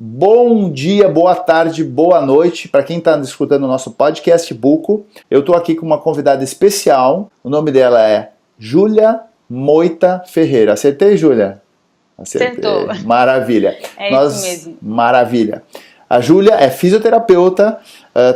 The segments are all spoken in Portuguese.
Bom dia, boa tarde, boa noite para quem está escutando o nosso podcast Buco. Eu estou aqui com uma convidada especial. O nome dela é Júlia Moita Ferreira. Acertei, Júlia? Acertou. Maravilha. Isso mesmo. Maravilha. A Júlia é fisioterapeuta,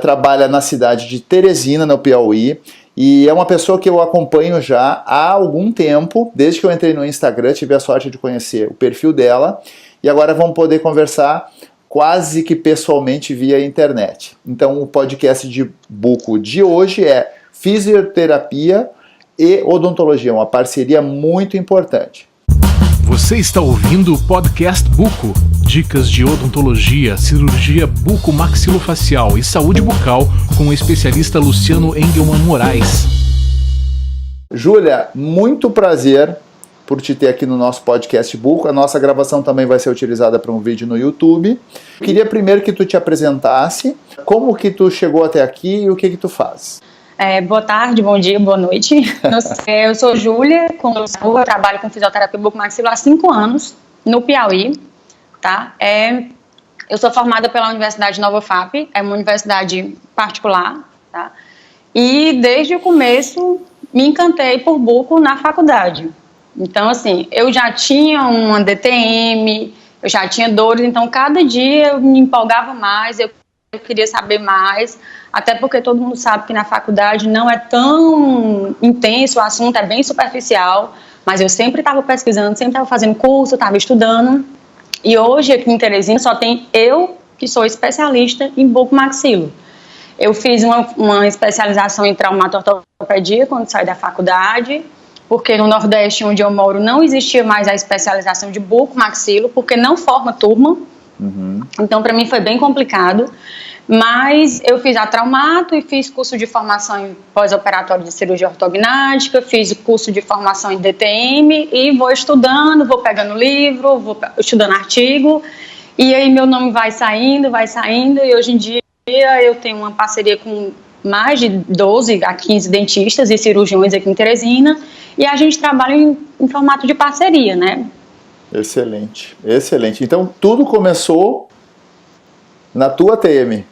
trabalha na cidade de Teresina, no Piauí, e é uma pessoa que eu acompanho já há algum tempo. Desde que eu entrei no Instagram, tive a sorte de conhecer o perfil dela. E agora vamos poder conversar quase que pessoalmente via internet. Então o podcast de Buco de hoje é Fisioterapia e Odontologia, uma parceria muito importante. Você está ouvindo o podcast Buco, dicas de odontologia, cirurgia bucomaxilofacial e saúde bucal com o especialista Luciano Engelmann Moraes. Júlia, muito prazer por te ter aqui no nosso podcast Buco. A nossa gravação também vai ser utilizada para um vídeo no YouTube. Eu queria primeiro que tu te apresentasse, como que tu chegou até aqui e o que tu faz. Boa tarde, bom dia, boa noite. Eu sou Júlia, eu trabalho com fisioterapia bucomaxilo há 5 anos, no Piauí. Tá? Eu sou formada pela Universidade Nova FAP, é uma universidade particular. Tá? E desde o começo me encantei por buco na faculdade. Então, assim, eu já tinha uma DTM, eu já tinha dores, então cada dia eu me empolgava mais, eu queria saber mais, até porque todo mundo sabe que na faculdade não é tão intenso, o assunto é bem superficial, mas eu sempre estava pesquisando, sempre estava fazendo curso, estava estudando, e hoje aqui em Teresina só tem eu que sou especialista em bucomaxilo. Eu fiz uma especialização em traumatortopedia quando saí da faculdade, porque no Nordeste, onde eu moro, não existia mais a especialização de bucomaxilo, porque não forma turma. Então, para mim, foi bem complicado. Mas eu fiz a traumato e fiz curso de formação em pós-operatório de cirurgia ortognática, fiz curso de formação em DTM e vou estudando, vou pegando livro, vou estudando artigo. E aí meu nome vai saindo, e hoje em dia eu tenho uma parceria com mais de 12 a 15 dentistas e cirurgiões aqui em Teresina, e a gente trabalha em formato de parceria, né? Excelente, excelente. Então, tudo começou na tua TM?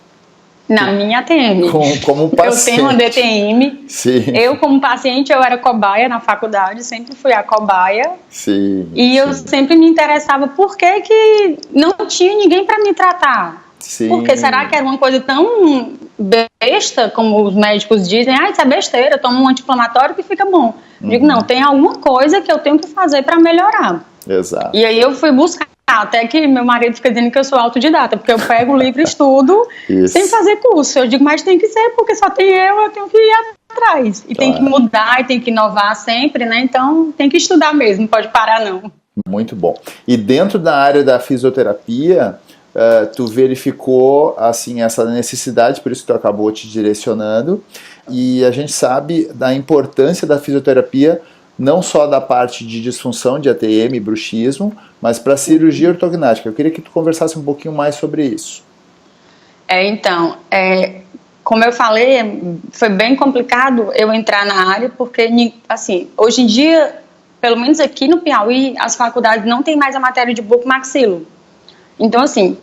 Na minha TM. Como paciente. Eu tenho uma DTM. Sim. Eu, como paciente, eu era cobaia na faculdade, sempre fui a cobaia. Sim. E eu sempre me interessava por que não tinha ninguém para me tratar. Sim. Porque será que era uma coisa tão besta, como os médicos dizem, isso é besteira, toma um anti-inflamatório que fica bom. Digo, não, tem alguma coisa que eu tenho que fazer para melhorar. Exato. E aí eu fui buscar, até que meu marido fica dizendo que eu sou autodidata, porque eu pego o livro e estudo sem fazer curso. Eu digo, mas tem que ser, porque só tem eu tenho que ir atrás. E tem que mudar, e tem que inovar sempre, né? Então tem que estudar mesmo, não pode parar não. Muito bom. E dentro da área da fisioterapia, tu verificou assim, essa necessidade, por isso que tu acabou te direcionando, e a gente sabe da importância da fisioterapia não só da parte de disfunção de ATM, bruxismo, mas para cirurgia ortognática. Eu queria que tu conversasse um pouquinho mais sobre isso. Como eu falei, foi bem complicado eu entrar na área, porque, assim, hoje em dia, pelo menos aqui no Piauí, as faculdades não têm mais a matéria de bucomaxilo. Então, assim,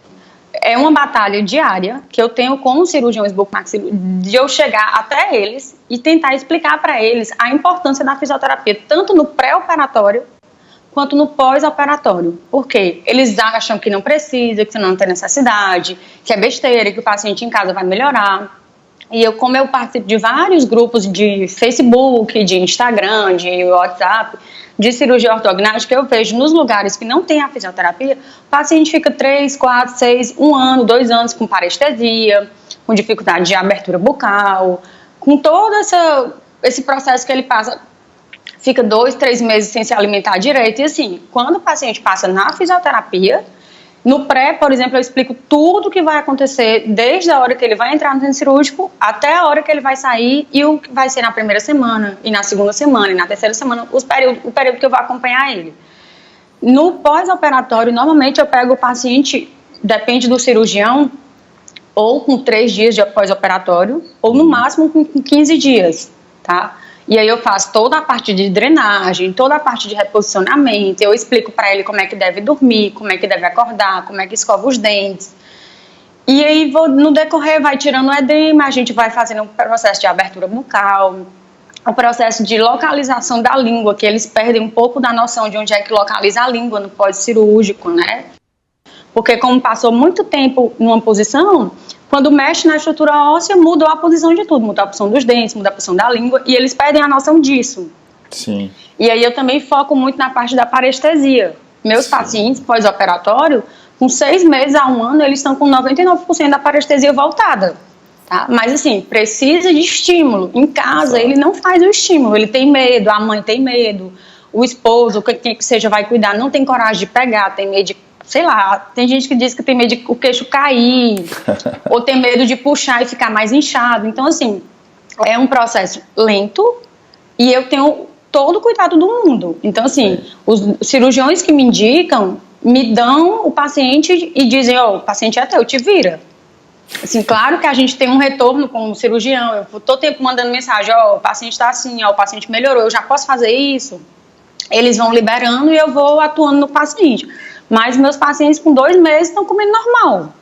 é uma batalha diária que eu tenho com os cirurgiões bucomaxilo, de eu chegar até eles e tentar explicar para eles a importância da fisioterapia, tanto no pré-operatório quanto no pós-operatório. Porque eles acham que não precisa, que não tem necessidade, que é besteira, que o paciente em casa vai melhorar. E como eu participo de vários grupos de Facebook, de Instagram, de WhatsApp, de cirurgia ortognática, eu vejo nos lugares que não tem a fisioterapia, o paciente fica 3, 4, 6, 1 ano, 2 anos com parestesia, com dificuldade de abertura bucal, com todo esse processo que ele passa, fica 2, 3 meses sem se alimentar direito. E assim, quando o paciente passa na fisioterapia, no pré, por exemplo, eu explico tudo o que vai acontecer, desde a hora que ele vai entrar no centro cirúrgico até a hora que ele vai sair, e o que vai ser na primeira semana, e na segunda semana, e na terceira semana, o período que eu vou acompanhar ele. No pós-operatório, normalmente eu pego o paciente, depende do cirurgião, ou com 3 dias de pós-operatório, ou no máximo com 15 dias, tá? E aí eu faço toda a parte de drenagem, toda a parte de reposicionamento, eu explico para ele como é que deve dormir, como é que deve acordar, como é que escova os dentes. E aí no decorrer vai tirando o edema, a gente vai fazendo um processo de abertura bucal, o processo de localização da língua, que eles perdem um pouco da noção de onde é que localiza a língua no pós-cirúrgico, né? Porque como passou muito tempo numa posição, quando mexe na estrutura óssea, muda a posição de tudo, muda a posição dos dentes, muda a posição da língua, e eles perdem a noção disso. Sim. E aí eu também foco muito na parte da parestesia. Meus pacientes pós-operatório, com 6 meses a 1 ano, eles estão com 99% da parestesia voltada. Tá? Mas assim, precisa de estímulo. Em casa, ele não faz o estímulo, ele tem medo, a mãe tem medo, o esposo, quem que seja, vai cuidar, não tem coragem de pegar, tem medo de, sei lá, tem gente que diz que tem medo de o queixo cair, ou tem medo de puxar e ficar mais inchado. Então, assim, é um processo lento e eu tenho todo o cuidado do mundo. Então, assim, os cirurgiões que me indicam, me dão o paciente e dizem, o paciente é teu, te vira. Assim, claro que a gente tem um retorno com o cirurgião, eu tô tempo mandando mensagem, o paciente está assim, o paciente melhorou, eu já posso fazer isso? Eles vão liberando e eu vou atuando no paciente. Mas meus pacientes com 2 meses estão comendo normal.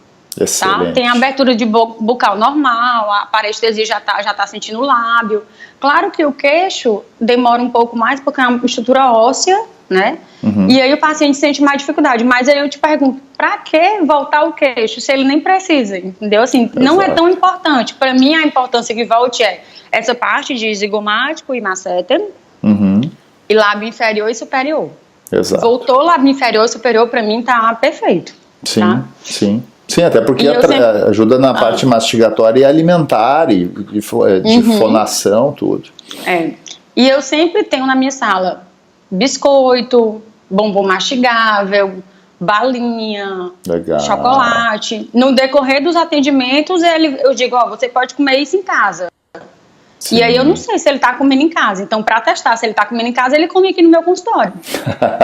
Tá? Tem abertura de bucal normal, a parestesia já tá sentindo o lábio. Claro que o queixo demora um pouco mais porque é uma estrutura óssea, né? E aí o paciente sente mais dificuldade. Mas aí eu te pergunto, pra que voltar o queixo se ele nem precisa, entendeu? Assim, não é tão importante. Para mim, a importância que volte é essa parte de zigomático e masseter, e lábio inferior e superior. Exato. Voltou lábio inferior e superior, para mim tá perfeito. Sim, tá? sim. Sim, até porque sempre ajuda na parte mastigatória e alimentar, e de fonação, tudo. E eu sempre tenho na minha sala biscoito, bombom mastigável, balinha, chocolate. No decorrer dos atendimentos, eu digo, você pode comer isso em casa. Sim. E aí eu não sei se ele está comendo em casa. Então, para testar se ele está comendo em casa, ele come aqui no meu consultório.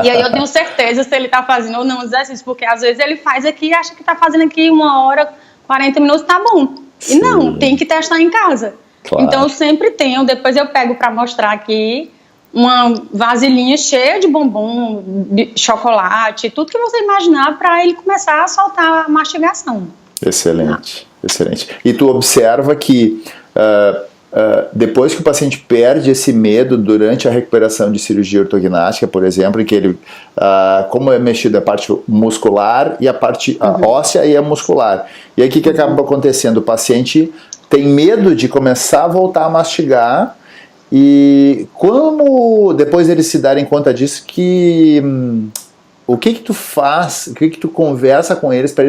E aí eu tenho certeza se ele está fazendo ou não os exercícios, porque às vezes ele faz aqui e acha que está fazendo aqui 1 hora, 40 minutos, tá bom. Sim. E não, tem que testar em casa. Claro. Então eu sempre tenho, depois eu pego para mostrar aqui, uma vasilhinha cheia de bombom, de chocolate, tudo que você imaginar para ele começar a soltar a mastigação. Excelente, excelente. E tu observa que depois que o paciente perde esse medo durante a recuperação de cirurgia ortognática, por exemplo, em que ele, como é mexido a parte muscular e a parte óssea e a muscular. E aí o que acaba acontecendo? O paciente tem medo de começar a voltar a mastigar, e como depois eles se darem conta disso, o que tu faz, o que tu conversa com eles para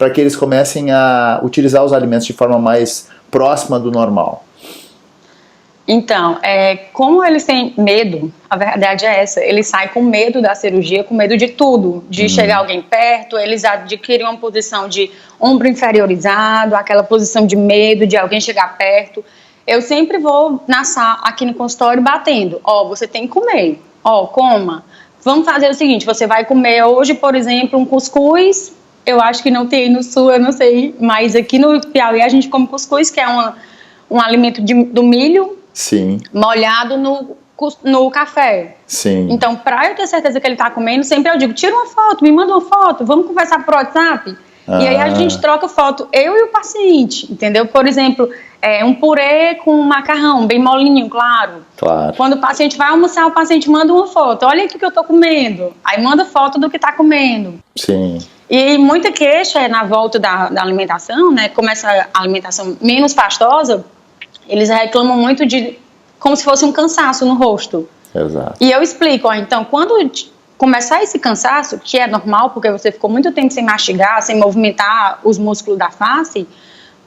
que eles comecem a utilizar os alimentos de forma mais próxima do normal? Então, como eles têm medo, a verdade é essa, eles saem com medo da cirurgia, com medo de tudo, de chegar alguém perto, eles adquirem uma posição de ombro inferiorizado, aquela posição de medo de alguém chegar perto. Eu sempre vou aqui no consultório batendo, você tem que comer, coma. Vamos fazer o seguinte, você vai comer hoje, por exemplo, um cuscuz. Eu acho que não tem no sul, eu não sei, mas aqui no Piauí a gente come cuscuz, que é um alimento do milho. Sim. Molhado no café. Sim. Então, para eu ter certeza que ele está comendo, sempre eu digo, tira uma foto, me manda uma foto, vamos conversar por WhatsApp. E aí a gente troca foto, eu e o paciente, entendeu? Por exemplo, um purê com macarrão, bem molinho, claro. Quando o paciente vai almoçar, o paciente manda uma foto, olha aqui que eu estou comendo. Aí manda foto do que está comendo. Sim. E muita queixa na volta da alimentação, né? Como essa alimentação menos pastosa, eles reclamam muito como se fosse um cansaço no rosto. Exato. E eu explico, então, quando começar esse cansaço, que é normal, porque você ficou muito tempo sem mastigar, sem movimentar os músculos da face,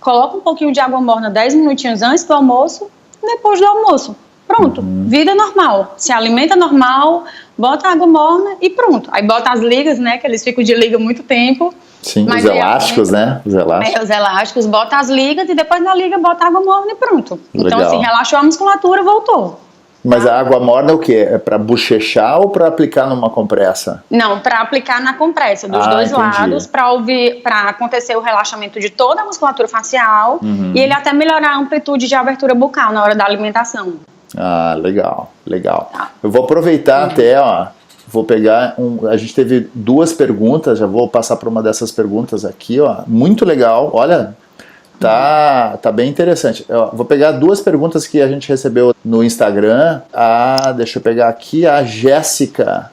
coloca um pouquinho de água morna 10 minutinhos antes do almoço, depois do almoço. Pronto, vida normal. Se alimenta normal, bota água morna e pronto. Aí bota as ligas, né, que eles ficam de liga muito tempo. Sim, os elásticos, né? Os elásticos, bota as ligas e depois da liga bota água morna e pronto. Legal. Então, assim, relaxou a musculatura, voltou. Mas a água morna é o quê? É para bochechar ou para aplicar numa compressa? Não, para aplicar na compressa, dos dois lados, para acontecer o relaxamento de toda a musculatura facial e ele até melhorar a amplitude de abertura bucal na hora da alimentação. Ah, legal, legal. Tá. Eu vou aproveitar até, ó, vou pegar a gente teve 2 perguntas, já vou passar por uma dessas perguntas aqui, ó, muito legal, olha, tá bem interessante. Eu vou pegar 2 perguntas que a gente recebeu no Instagram, deixa eu pegar aqui, a Jéssica,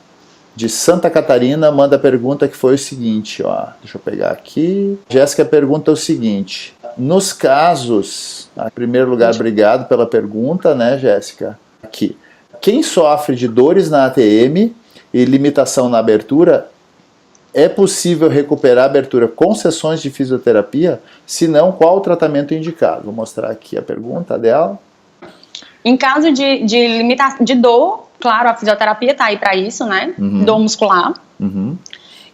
de Santa Catarina, manda a pergunta que foi o seguinte, ó, deixa eu pegar aqui, Jéssica pergunta o seguinte, nos casos, em primeiro lugar, obrigado pela pergunta, né, Jéssica, aqui, quem sofre de dores na ATM e limitação na abertura, é possível recuperar a abertura com sessões de fisioterapia? Se não, qual o tratamento indicado? Vou mostrar aqui a pergunta dela. Em caso de limitação de dor, claro, a fisioterapia está aí para isso, né? Dor muscular.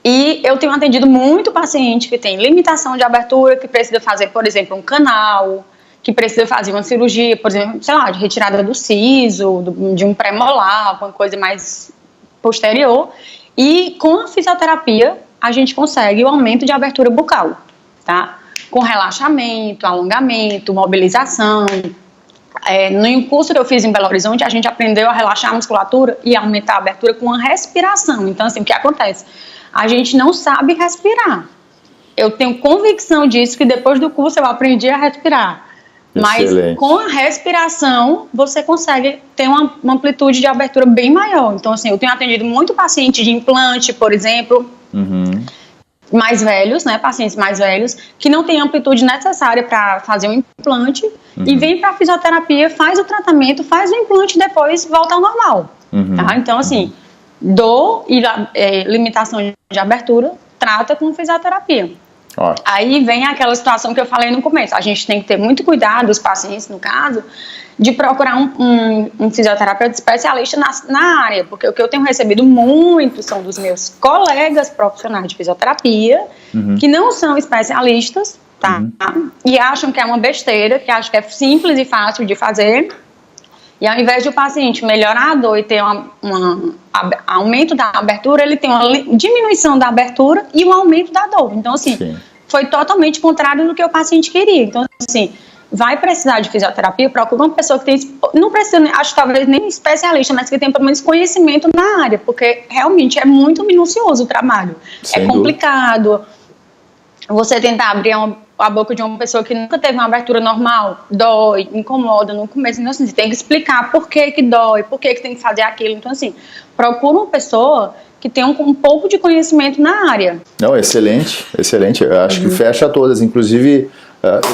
E eu tenho atendido muito paciente que tem limitação de abertura, que precisa fazer, por exemplo, um canal, que precisa fazer uma cirurgia, por exemplo, sei lá, de retirada do siso, de um pré-molar, alguma coisa mais posterior. E com a fisioterapia, a gente consegue o aumento de abertura bucal, tá? Com relaxamento, alongamento, mobilização. No curso que eu fiz em Belo Horizonte, a gente aprendeu a relaxar a musculatura e aumentar a abertura com a respiração. Então, assim, o que acontece? A gente não sabe respirar. Eu tenho convicção disso, que depois do curso eu aprendi a respirar. Excelente. Mas com a respiração, você consegue ter uma amplitude de abertura bem maior. Então, assim, eu tenho atendido muito paciente de implante, por exemplo, mais velhos, né, pacientes mais velhos, que não têm amplitude necessária para fazer um implante, e vem para a fisioterapia, faz o tratamento, faz o implante e depois volta ao normal. Tá? Então, assim, dor e limitação de abertura, trata com fisioterapia. Aí vem aquela situação que eu falei no começo. A gente tem que ter muito cuidado, os pacientes, no caso, de procurar um fisioterapeuta especialista na área, porque o que eu tenho recebido muito são dos meus colegas profissionais de fisioterapia, que não são especialistas, tá? E acham que é uma besteira, que acham que é simples e fácil de fazer. E ao invés de o paciente melhorar a dor e ter aumento da abertura, ele tem uma diminuição da abertura e um aumento da dor. Então, assim, foi totalmente contrário do que o paciente queria. Então, assim, vai precisar de fisioterapia, procura uma pessoa que tem, não precisa, acho talvez nem especialista, mas que tem pelo menos conhecimento na área, porque realmente é muito minucioso o trabalho. É complicado. Você tentar abrir a boca de uma pessoa que nunca teve uma abertura normal, dói, incomoda no começo. Então, assim, você tem que explicar por que dói, por que tem que fazer aquilo. Então, assim, procura uma pessoa que tenha um pouco de conhecimento na área. Não, excelente, excelente. Eu acho que fecha todas. Inclusive,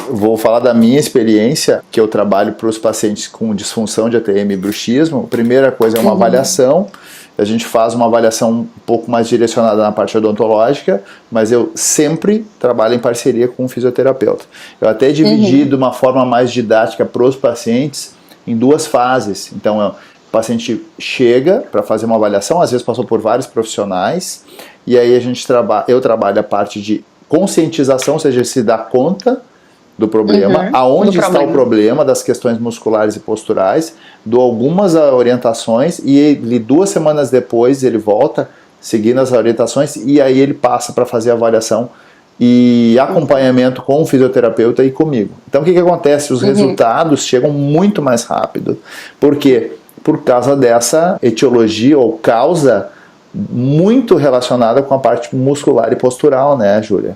vou falar da minha experiência, que eu trabalho para os pacientes com disfunção de ATM e bruxismo. A primeira coisa é uma avaliação. A gente faz uma avaliação um pouco mais direcionada na parte odontológica, mas eu sempre trabalho em parceria com um fisioterapeuta. Eu até dividi de uma forma mais didática para os pacientes em 2 fases. Então, o paciente chega para fazer uma avaliação, às vezes passou por vários profissionais, e aí eu trabalho a parte de conscientização, ou seja, se dá conta do problema, aonde está o problema das questões musculares e posturais, dou algumas orientações e 2 semanas depois ele volta seguindo as orientações e aí ele passa para fazer a avaliação e acompanhamento com o fisioterapeuta e comigo. Então o que acontece? Os resultados chegam muito mais rápido. Por quê? Por causa dessa etiologia ou causa muito relacionada com a parte muscular e postural, né, Júlia?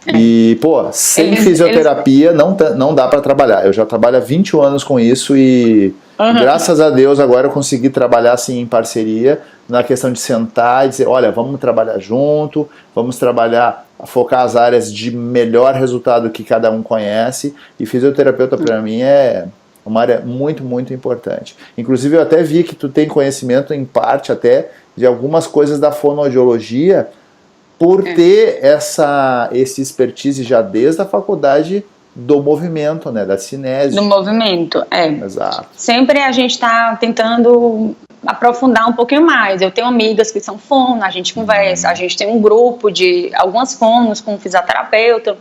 E, pô, sem fisioterapia não dá para trabalhar. Eu já trabalho há 21 anos com isso e graças a Deus agora eu consegui trabalhar assim em parceria na questão de sentar e dizer, olha, vamos trabalhar junto, vamos trabalhar, focar as áreas de melhor resultado que cada um conhece, e fisioterapeuta para mim é uma área muito, muito importante. Inclusive eu até vi que tu tem conhecimento em parte até de algumas coisas da fonoaudiologia, por ter esse expertise já desde a faculdade do movimento, né, da cinese. Do movimento, Exato. Sempre a gente está tentando aprofundar um pouquinho mais. Eu tenho amigas que são fono, a gente conversa, a gente tem um grupo de algumas fonos com fisioterapeuta,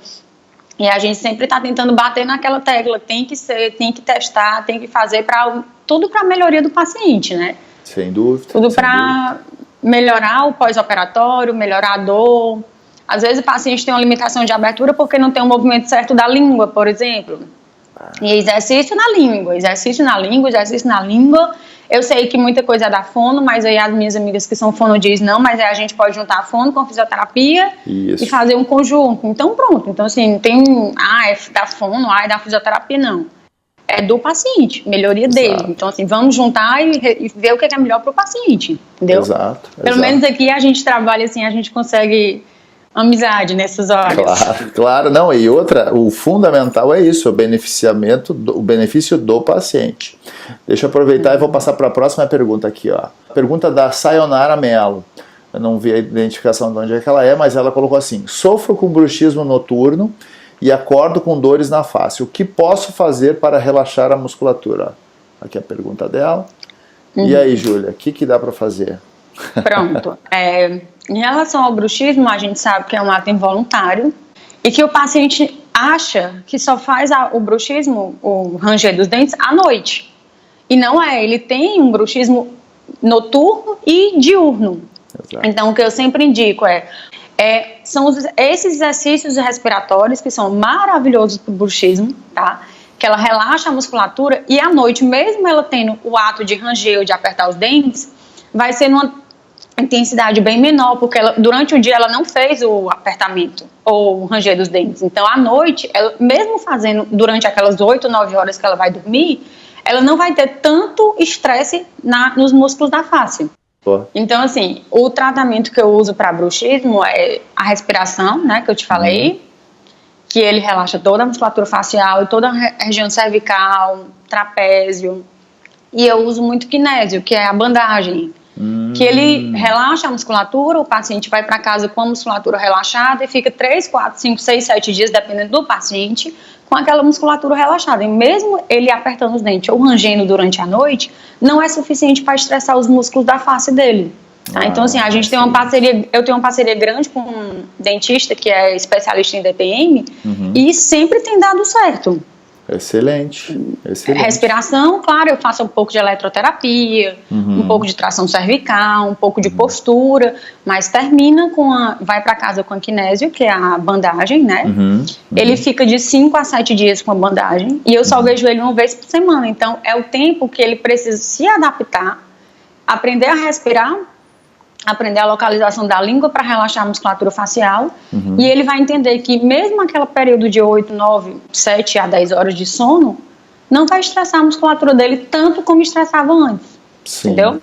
e a gente sempre está tentando bater naquela tecla, tem que ser, tem que testar, tem que fazer tudo para a melhoria do paciente, né? Sem dúvida. Tudo para melhorar o pós-operatório, melhorar a dor. Às vezes o paciente tem uma limitação de abertura porque não tem um movimento certo da língua, por exemplo. E exercício na língua, exercício na língua, exercício na língua. Eu sei que muita coisa é da fono, mas aí as minhas amigas que são fono dizem não, mas aí a gente pode juntar a fono com a fisioterapia e fazer um conjunto. Então pronto, então assim, não tem é da fono, é da fisioterapia, não. É do paciente, melhoria dele. Então assim, vamos juntar e ver o que é melhor para o paciente, entendeu? Exato. Pelo menos aqui a gente trabalha assim, a gente consegue amizade nessas horas. Claro, não, e outra, o fundamental é isso, o benefício do paciente. Deixa eu aproveitar e vou passar para a próxima pergunta aqui, ó. Pergunta da Sayonara Mello. Eu não vi a identificação de onde é que ela é, mas ela colocou assim: sofro com bruxismo noturno e acordo com dores na face. O que posso fazer para relaxar a musculatura? Aqui é a pergunta dela. E aí, Júlia, o que dá para fazer? Pronto. Em relação ao bruxismo, a gente sabe que é um ato involuntário e que o paciente acha que só faz o bruxismo, o ranger dos dentes, à noite. E não é, ele tem um bruxismo noturno e diurno. Exato. Então, o que eu sempre indico são esses exercícios respiratórios que são maravilhosos para o bruxismo, tá? Que ela relaxa a musculatura e à noite, mesmo ela tendo o ato de ranger ou de apertar os dentes, vai ser numa intensidade bem menor, porque durante o dia ela não fez o apertamento ou o ranger dos dentes. Então, à noite, ela, mesmo fazendo durante aquelas 8, 9 horas que ela vai dormir, ela não vai ter tanto estresse nos músculos da face. Então, assim, o tratamento que eu uso para bruxismo é a respiração, né, que eu te falei, que ele relaxa toda a musculatura facial e toda a região cervical, trapézio. E eu uso muito kinésio, que é a bandagem, que ele relaxa a musculatura, o paciente vai para casa com a musculatura relaxada e fica 3, 4, 5, 6, 7 dias, dependendo do paciente, com aquela musculatura relaxada. E mesmo ele apertando os dentes ou rangendo durante a noite, não é suficiente para estressar os músculos da face dele. Tá? Então, assim, a gente tem uma parceria, eu tenho uma parceria grande com um dentista que é especialista em DTM e sempre tem dado certo. Excelente. Respiração, claro, eu faço um pouco de eletroterapia, um pouco de tração cervical, um pouco de postura, mas termina vai para casa com a kinésio, que é a bandagem, né? Ele fica de 5 a 7 dias com a bandagem e eu só vejo ele uma vez por semana. Então, é o tempo que ele precisa se adaptar, aprender a respirar, aprender a localização da língua para relaxar a musculatura facial e ele vai entender que mesmo aquele período de 8, 9, 7 a 10 horas de sono não vai estressar a musculatura dele tanto como estressava antes. Sim. Entendeu?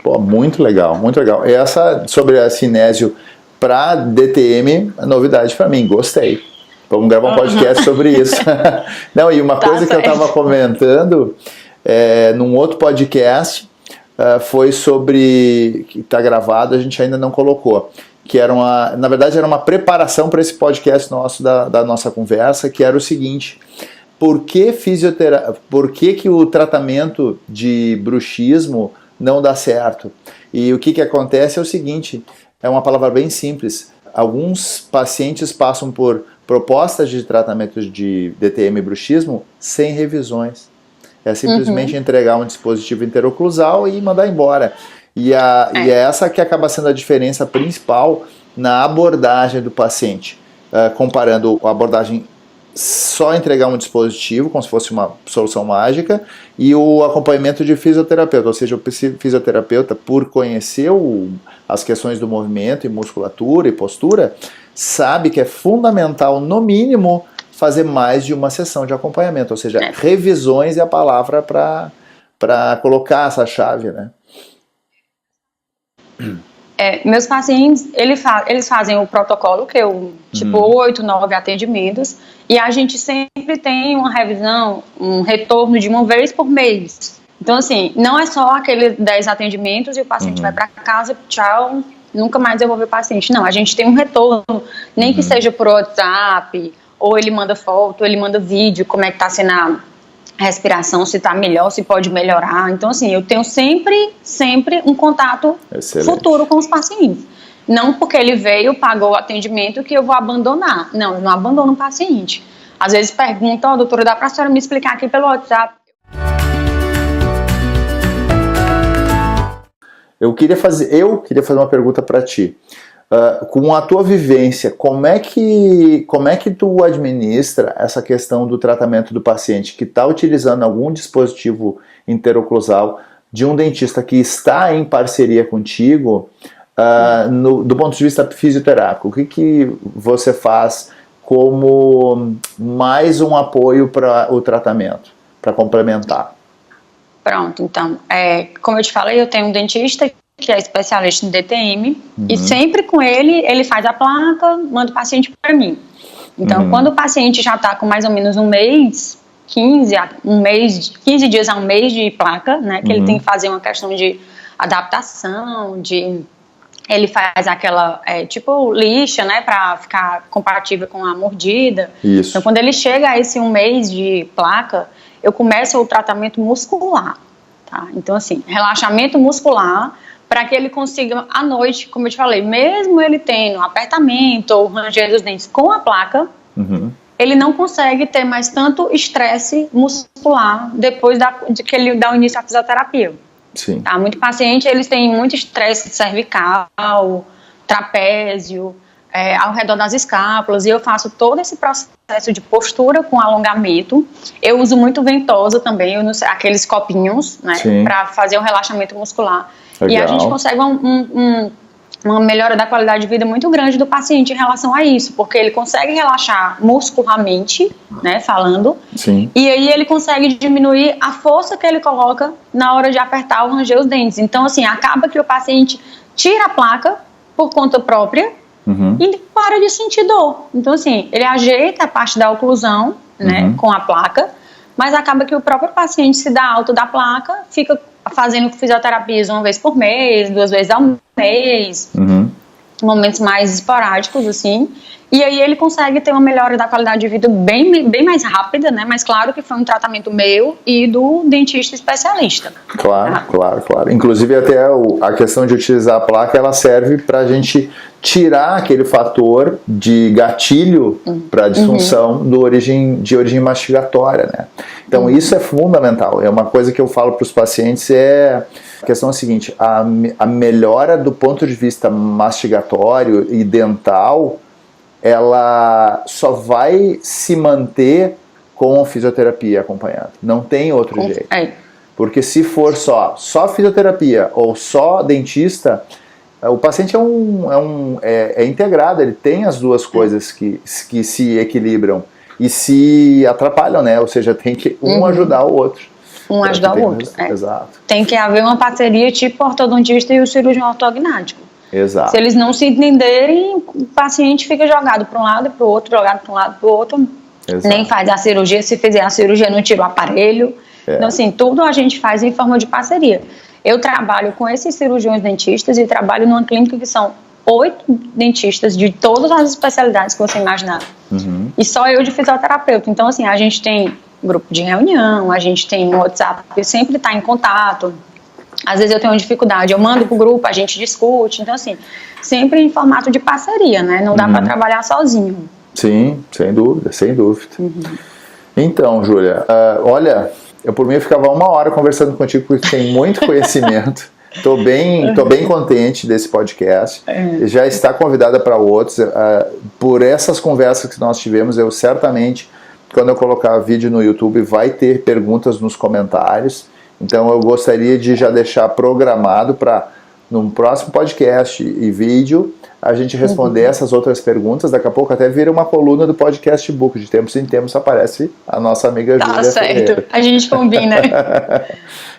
Pô, muito legal, muito legal. Essa sobre a cinésio para DTM é novidade para mim, gostei. Vamos gravar um podcast sobre isso. Não, e uma coisa que eu estava comentando num outro podcast foi sobre, que está gravado, a gente ainda não colocou, que era na verdade era uma preparação para esse podcast nosso, da nossa conversa, que era o seguinte: por que o tratamento de bruxismo não dá certo? E o que acontece é o seguinte, é uma palavra bem simples, alguns pacientes passam por propostas de tratamento de DTM e bruxismo sem revisões. É simplesmente entregar um dispositivo interoclusal e mandar embora. E é essa que acaba sendo a diferença principal na abordagem do paciente. Comparando a abordagem só entregar um dispositivo, como se fosse uma solução mágica, e o acompanhamento de fisioterapeuta. Ou seja, o fisioterapeuta, por conhecer as questões do movimento e musculatura e postura, sabe que é fundamental, no mínimo, fazer mais de uma sessão de acompanhamento, ou seja, revisões é a palavra para colocar essa chave, né? Meus pacientes, eles fazem o protocolo, que eu, 8, 9 atendimentos, e a gente sempre tem uma revisão, um retorno de uma vez por mês. Então, assim, não é só aqueles 10 atendimentos e o paciente vai para casa, tchau, nunca mais eu vou ver o paciente. Não, a gente tem um retorno, nem que seja por WhatsApp, ou ele manda foto, ou ele manda vídeo, como é que tá sendo a respiração, se tá melhor, se pode melhorar. Então, assim, eu tenho sempre um contato futuro com os pacientes. Não porque ele veio, pagou o atendimento, que eu vou abandonar. Não, eu não abandono o paciente. Às vezes pergunta, doutora, dá pra senhora me explicar aqui pelo WhatsApp? Eu queria fazer uma pergunta para ti. com a tua vivência, como é que tu administra essa questão do tratamento do paciente que está utilizando algum dispositivo interoclusal de um dentista que está em parceria contigo, do ponto de vista fisioterápico? O que você faz como mais um apoio para o tratamento, para complementar? Pronto, então, como eu te falei, eu tenho um dentista que é especialista em DTM, e sempre com ele faz a placa, manda o paciente para mim. Então, quando o paciente já está com mais ou menos um mês, 15 dias a um mês de placa, né, que ele tem que fazer uma questão de adaptação, ele faz aquela, tipo lixa, né, para ficar compatível com a mordida. Isso. Então, quando ele chega a esse um mês de placa, eu começo o tratamento muscular, tá? Então, assim, relaxamento muscular, para que ele consiga, à noite, como eu te falei, mesmo ele tendo apertamento ou ranger dos dentes com a placa, ele não consegue ter mais tanto estresse muscular depois de que ele dá o início à fisioterapia. Sim. Tá? Muito paciente, eles têm muito estresse cervical, trapézio, ao redor das escápulas, e eu faço todo esse processo de postura com alongamento. Eu uso muito ventosa também, aqueles copinhos, né, para fazer o relaxamento muscular. Legal. E a gente consegue uma melhora da qualidade de vida muito grande do paciente em relação a isso, porque ele consegue relaxar muscularmente, né, falando, e aí ele consegue diminuir a força que ele coloca na hora de apertar ou ranger os dentes. Então, assim, acaba que o paciente tira a placa por conta própria e para de sentir dor. Então, assim, ele ajeita a parte da oclusão, né, com a placa, mas acaba que o próprio paciente se dá alta da placa, fica fazendo fisioterapias uma vez por mês, 2 vezes ao mês, momentos mais esporádicos, assim, e aí ele consegue ter uma melhora da qualidade de vida bem mais rápida, né, mas claro que foi um tratamento meu e do dentista especialista. Claro, claro. Inclusive até a questão de utilizar a placa, ela serve para a gente tirar aquele fator de gatilho para a disfunção de origem mastigatória, né? Então isso é fundamental, é uma coisa que eu falo para os pacientes, a questão é a seguinte, a melhora do ponto de vista mastigatório e dental, ela só vai se manter com a fisioterapia acompanhada, não tem outro jeito. Porque se for só fisioterapia ou só dentista, o paciente é integrado, ele tem as duas coisas que se equilibram e se atrapalham, né? Ou seja, tem que ajudar o outro. Ajudar o outro. Exato. Tem que haver uma parceria tipo o ortodontista e o cirurgião ortognático. Exato. Se eles não se entenderem, o paciente fica jogado para um lado e para o outro, jogado para um lado e para o outro. Exato. Nem faz a cirurgia, se fizer a cirurgia não tira o aparelho. Então, assim, tudo a gente faz em forma de parceria. Eu trabalho com esses cirurgiões dentistas e trabalho numa clínica que são 8 dentistas de todas as especialidades que você imaginar. E só eu de fisioterapeuta. Então, assim, a gente tem grupo de reunião, a gente tem WhatsApp, que sempre está em contato. Às vezes eu tenho dificuldade, eu mando pro grupo, a gente discute. Então, assim, sempre em formato de parceria, né? Não dá para trabalhar sozinho. Sim, sem dúvida. Então, Júlia, olha, eu por mim ficava 1 hora conversando contigo porque tem muito conhecimento. Tô bem contente desse podcast. Já está convidada para outros. Por essas conversas que nós tivemos, eu certamente, quando eu colocar vídeo no YouTube, vai ter perguntas nos comentários. Então eu gostaria de já deixar programado para, num próximo podcast e vídeo, a gente responder essas outras perguntas. Daqui a pouco até vira uma coluna do Podcast Book. De tempos em tempos aparece a nossa amiga Júlia. Tá certo, Ferreira. A gente combina.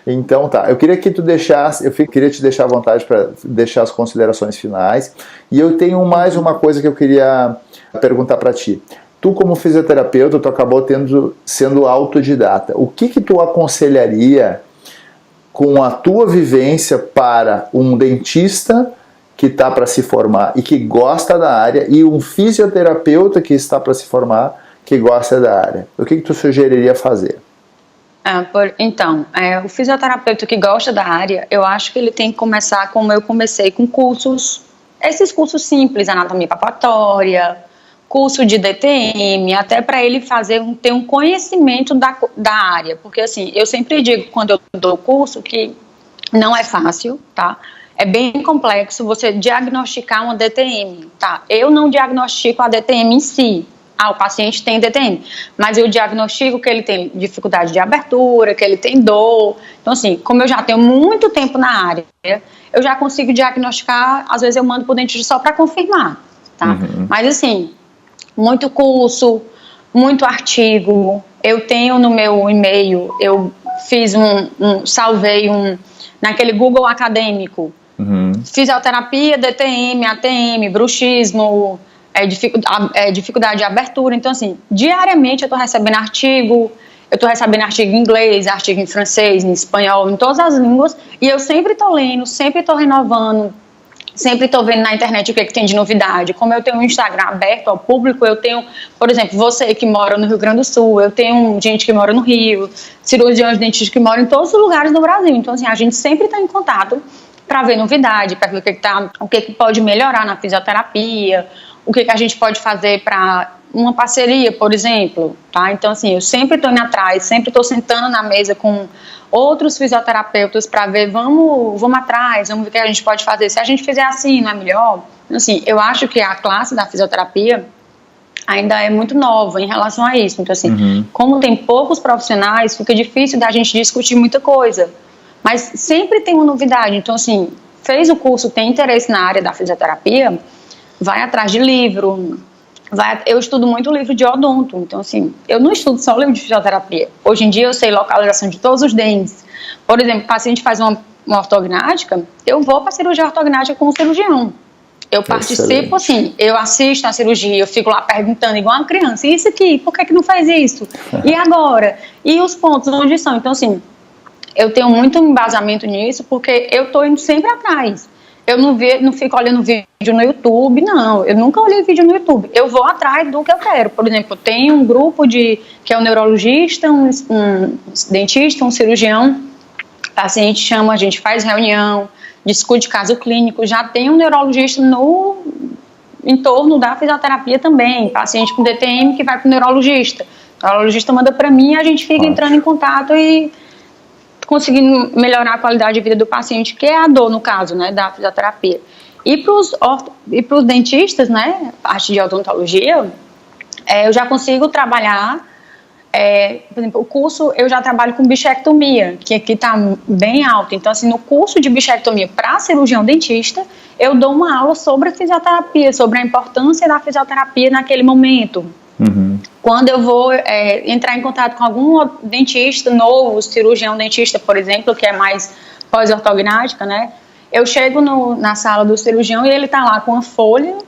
Então tá, eu queria que tu deixasse, queria te deixar à vontade para deixar as considerações finais. E eu tenho mais uma coisa que eu queria perguntar para ti. Tu, como fisioterapeuta, tu acabou sendo autodidata. O que tu aconselharia com a tua vivência para um dentista que está para se formar e que gosta da área e um fisioterapeuta que está para se formar que gosta da área? O que tu sugeriria fazer? Então, o fisioterapeuta que gosta da área, eu acho que ele tem que começar como eu comecei, com cursos, esses cursos simples, anatomia palpatória, curso de DTM, até para ele ter um conhecimento da área, porque assim, eu sempre digo quando eu dou curso que não é fácil, tá? é bem complexo você diagnosticar uma DTM, tá? Eu não diagnostico a DTM em si. O paciente tem DTM, mas eu diagnostico que ele tem dificuldade de abertura, que ele tem dor. Então, assim, como eu já tenho muito tempo na área, eu já consigo diagnosticar, às vezes eu mando pro dentista só para confirmar, tá? Mas, assim, muito curso, muito artigo. Eu tenho no meu e-mail, eu fiz salvei naquele Google acadêmico, fisioterapia, DTM, ATM, bruxismo, dificuldade de abertura. Então, assim, diariamente eu estou recebendo artigo, eu estou recebendo artigo em inglês, artigo em francês, em espanhol, em todas as línguas, e eu sempre estou lendo, sempre estou renovando, sempre estou vendo na internet o que tem de novidade. Como eu tenho um Instagram aberto ao público, eu tenho, por exemplo, você que mora no Rio Grande do Sul, eu tenho gente que mora no Rio, cirurgiões dentistas que moram em todos os lugares do Brasil. Então, assim, a gente sempre está em contato para ver novidade, para ver o que pode melhorar na fisioterapia, o que a gente pode fazer para uma parceria, por exemplo, tá? Então, assim, eu sempre estou indo atrás, sempre estou sentando na mesa com outros fisioterapeutas para ver, vamos atrás, vamos ver o que a gente pode fazer. Se a gente fizer assim, não é melhor? Assim, eu acho que a classe da fisioterapia ainda é muito nova em relação a isso. Então, assim, como tem poucos profissionais, fica difícil da gente discutir muita coisa. Mas sempre tem uma novidade. Então, assim, fez o curso, tem interesse na área da fisioterapia, vai atrás de livro. Eu estudo muito livro de odonto. Então, assim, eu não estudo só livro de fisioterapia. Hoje em dia eu sei localização de todos os dentes. Por exemplo, o paciente faz uma ortognática, eu vou para a cirurgia ortognática com o cirurgião. Eu participo, assim, eu assisto a cirurgia, eu fico lá perguntando igual uma criança, e isso aqui, por que não faz isso? E agora? E os pontos onde são? Então, assim, eu tenho muito embasamento nisso, porque eu estou indo sempre atrás. Eu não fico olhando vídeo no YouTube, não. Eu nunca olhei vídeo no YouTube. Eu vou atrás do que eu quero. Por exemplo, tem um grupo que é um neurologista, um dentista, um cirurgião. O paciente chama, a gente faz reunião, discute caso clínico. Já tem um neurologista em torno da fisioterapia também. Paciente com DTM que vai para o neurologista. O neurologista manda para mim e a gente fica entrando em contato e conseguindo melhorar a qualidade de vida do paciente, que é a dor, no caso, né, da fisioterapia. E para os dentistas, né, parte de odontologia, eu já consigo trabalhar, por exemplo, o curso, eu já trabalho com bichectomia, que aqui está bem alto. Então, assim, no curso de bichectomia para cirurgião dentista, eu dou uma aula sobre a fisioterapia, sobre a importância da fisioterapia naquele momento. Quando eu vou entrar em contato com algum dentista novo, cirurgião dentista, por exemplo, que é mais pós-ortognática, né? Eu chego na sala do cirurgião e ele está lá com uma folha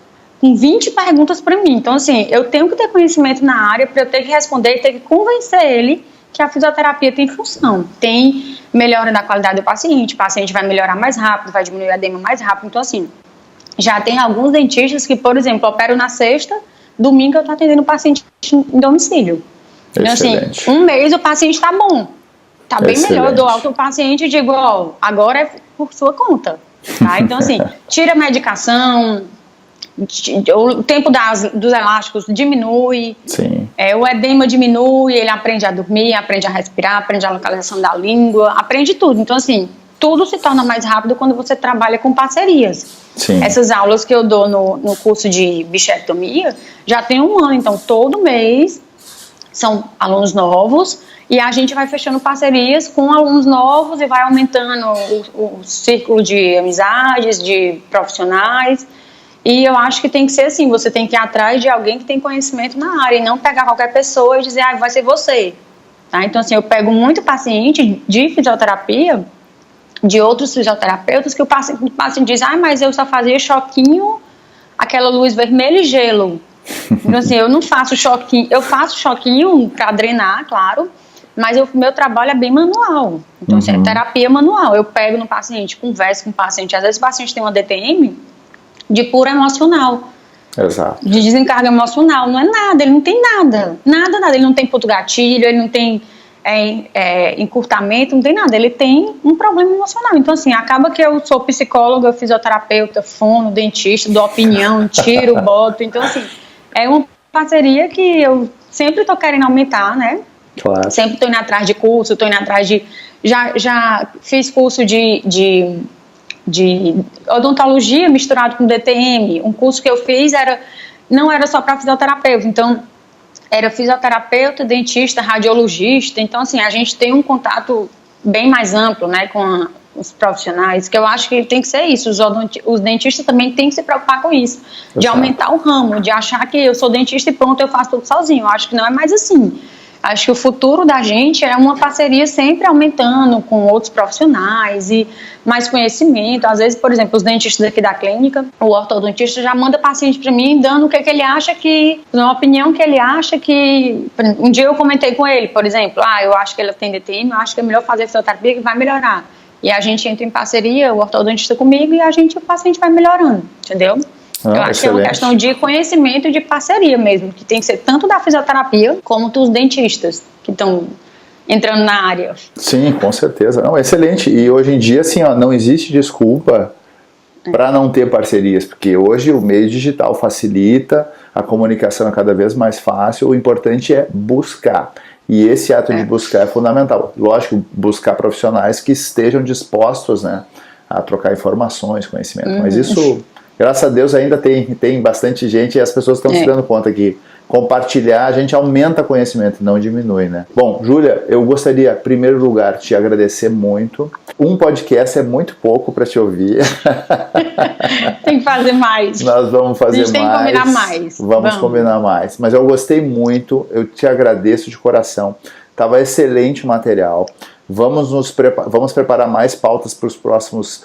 com 20 perguntas para mim. Então, assim, eu tenho que ter conhecimento na área para eu ter que responder e ter que convencer ele que a fisioterapia tem função. Tem melhora na qualidade do paciente, o paciente vai melhorar mais rápido, vai diminuir o edema mais rápido. Então, assim, já tem alguns dentistas que, por exemplo, operam na sexta, domingo eu estou atendendo o paciente em domicílio. Então, assim, um mês o paciente está bom, está bem melhor. Eu dou alta ao paciente e digo, agora é por sua conta. Tá? Então, assim, tira a medicação, o tempo dos elásticos diminui, o edema diminui, ele aprende a dormir, aprende a respirar, aprende a localização da língua, aprende tudo. Então, assim, tudo se torna mais rápido quando você trabalha com parcerias. Essas aulas que eu dou no curso de bichectomia já tem 1 ano, então todo mês são alunos novos e a gente vai fechando parcerias com alunos novos e vai aumentando o círculo de amizades, de profissionais. E eu acho que tem que ser assim, você tem que ir atrás de alguém que tem conhecimento na área e não pegar qualquer pessoa e dizer, vai ser você. Tá? Então, assim, eu pego muito paciente de fisioterapia, de outros fisioterapeutas, que o paciente diz, mas eu só fazia choquinho, aquela luz vermelha e gelo. Então, assim, eu não faço choquinho, eu faço choquinho para drenar, claro, mas o meu trabalho é bem manual. Então, assim, é terapia manual. Eu pego no paciente, converso com o paciente, às vezes o paciente tem uma DTM de pura emocional. Exato. De desencargo emocional, não é nada, ele não tem nada, ele não tem ponto gatilho, ele não tem encurtamento, não tem nada, ele tem um problema emocional. Então, assim, acaba que eu sou psicóloga, fisioterapeuta, fono, dentista, dou opinião, tiro, boto. Então, assim, é uma parceria que eu sempre estou querendo aumentar, né? Claro. Sempre estou indo atrás de curso, estou indo atrás de... Já fiz curso de de odontologia misturado com DTM. Um curso que eu fiz não era só para fisioterapeuta, então era fisioterapeuta, dentista, radiologista. Então, assim, a gente tem um contato bem mais amplo, né, com os profissionais, que eu acho que tem que ser isso. Os dentistas também têm que se preocupar com isso, de aumentar o ramo, de achar que eu sou dentista e pronto, eu faço tudo sozinho. Eu acho que não é mais assim. Acho que o futuro da gente é uma parceria sempre aumentando com outros profissionais e mais conhecimento. Às vezes, por exemplo, os dentistas aqui da clínica, o ortodontista já manda paciente para mim dando o que ele acha que, uma opinião que ele acha que... Um dia eu comentei com ele, por exemplo, eu acho que ele tem DTM, eu acho que é melhor fazer fisioterapia que vai melhorar. E a gente entra em parceria, o ortodontista comigo, e o paciente vai melhorando, entendeu? Eu acho que é uma questão de conhecimento e de parceria mesmo, que tem que ser tanto da fisioterapia como dos dentistas que estão entrando na área. Sim, com certeza. Não, excelente. E hoje em dia, assim, não existe desculpa para não ter parcerias, porque hoje o meio digital facilita, a comunicação é cada vez mais fácil, o importante é buscar. E esse ato de buscar é fundamental. Lógico, buscar profissionais que estejam dispostos, né, a trocar informações, conhecimento. Mas isso... Graças a Deus ainda tem bastante gente e as pessoas estão se dando conta que compartilhar, a gente aumenta conhecimento, não diminui, né? Bom, Júlia, eu gostaria, em primeiro lugar, te agradecer muito. Um podcast é muito pouco para te ouvir. Tem que fazer mais. Nós vamos fazer mais. A gente tem que combinar mais. Vamos combinar mais. Mas eu gostei muito, eu te agradeço de coração. Estava excelente o material. Vamos preparar mais pautas para os próximos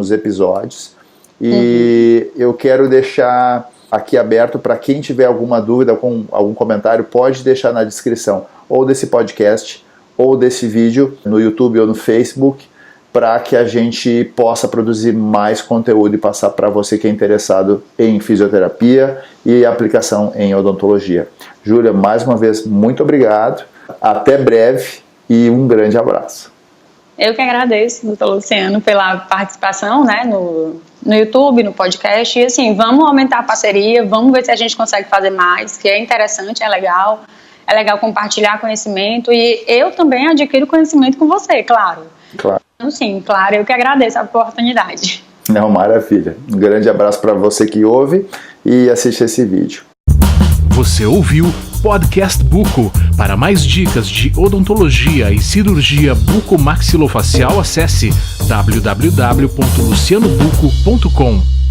episódios. E eu quero deixar aqui aberto para quem tiver alguma dúvida, algum comentário, pode deixar na descrição ou desse podcast ou desse vídeo no YouTube ou no Facebook, para que a gente possa produzir mais conteúdo e passar para você que é interessado em fisioterapia e aplicação em odontologia. Júlia, mais uma vez, muito obrigado, até breve e um grande abraço. Eu que agradeço, doutor Luciano, pela participação, né, no YouTube, no podcast, e assim, vamos aumentar a parceria, vamos ver se a gente consegue fazer mais, que é interessante, é legal compartilhar conhecimento, e eu também adquiro conhecimento com você, claro. Então, sim, claro, eu que agradeço a oportunidade. Não, maravilha. Um grande abraço para você que ouve e assiste esse vídeo. Você ouviu Podcast Buco. Para mais dicas de odontologia e cirurgia bucomaxilofacial, acesse www.lucianobuco.com.